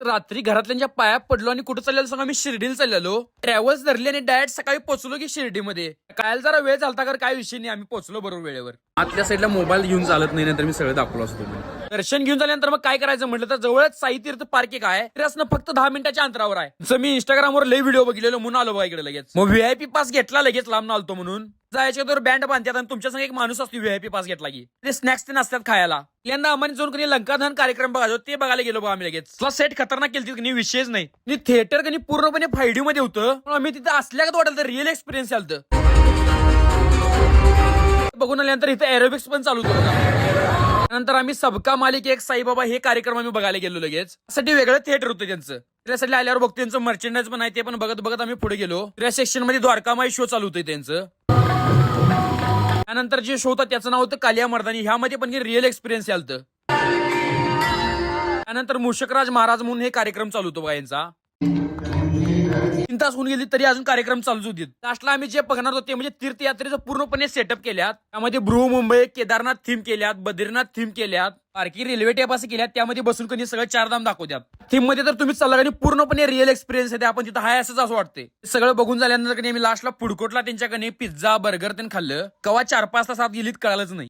रात्री घरातल्यांच्या पाया पडलो आणि कुठं चाललेलो सांगा, मी शिर्डीला चाललेलो. ट्रॅव्हल्स धरली आणि डायरेक्ट सकाळी पोहोचलो की शिर्डीमध्ये. काय जरा वेळ झालता कर, काय विषय नाही, आम्ही पोहोचलो बरोबर वेळेवर. आतल्या साईडला मोबाईल घेऊन चालत नाही, नंतर मी सगळं दाखवलं असतो. दर्शन घेऊन झाल्यानंतर मग काय करायचं म्हटलं तर जवळच साई तीर्थ पार्क एक आहे, ते असणं फक्त 10 मिनिटाच्या अंतरावर आहे. जर मी इंस्टाग्रामवर लई व्हिडिओ बघितलेलो म्हणून आलो बघा इकडे लगेच. मग व्हीआयपी पास घेतला, लगेच लांब आलतो म्हणून. जायच्या तर बँड बांधतात आणि तुमच्या संग एक माणूस असतो व्हीआयपी पास घेतला की ते स्नॅक्स ते नसतात खायला. यंदा आम्हाला जाऊन कधी लंकादहन कार्यक्रम बघायचो, ते बघायला गेलो बघा आम्ही लगेच. सेट खतरनाक केली की विषयच नाही. थिएटर कधी पूर्णपणे 5D मध्ये होतं, पण आम्ही तिथे असल्यागत वाटलं, तर रिअल एक्सपिरियन्स आलं. बघून आल्यानंतर इथे एरोबिक्स पण चालू होतं. नंतर आम्ही सबका मालिक एक साईबाबा हे कार्यक्रम आम्ही बघायला गेलो लगेच. त्यासाठी वेगळं थिएटर होतं त्यांचं. त्यासाठी आल्यावर बघतो त्यांचं मर्चेंडाईज पण आहे, ते पण बघत बघत आम्ही पुढे गेलो. त्या सेक्शन मध्ये द्वारकामाई शो चालू होतं त्यांचं. त्यानंतर जे शो होता त्याचं नाव होतं कालिया मर्दानी. ह्यामध्ये पण रिअल एक्सपिरियन्स आलं. त्यानंतर मुशकराज महाराज म्हणून हे कार्यक्रम चालू होतो बघा यांचा. 3 तास होऊन गेली तरी अजून कार्यक्रम चालूच होते. लास्टला आम्ही जे बघणार होते म्हणजे तीर्थयात्रेचं पूर्णपणे सेटअप केल्यात. त्यामध्ये बृहमुंबई, केदारनाथ थीम केल्यात, बद्रीनाथ थीम केल्यात, पार्की रेल्वे टेप असं केल्यात. त्यामध्ये बसून कधी सगळं 4 धाम दाखवतात. थीम मध्ये तर तुम्ही चालला आणि पूर्णपणे रिअल एक्सपिरियन्स आहे. आपण तिथं हाय असंच वाटते. सगळं बघून झाल्यानंतर आम्ही लास्टला फूड कोर्टला त्यांच्याकडे पिझ्झा बर्गर त्यांनी खाल्लं. कवा 4-5 तासात गेलीत कळालंच नाही.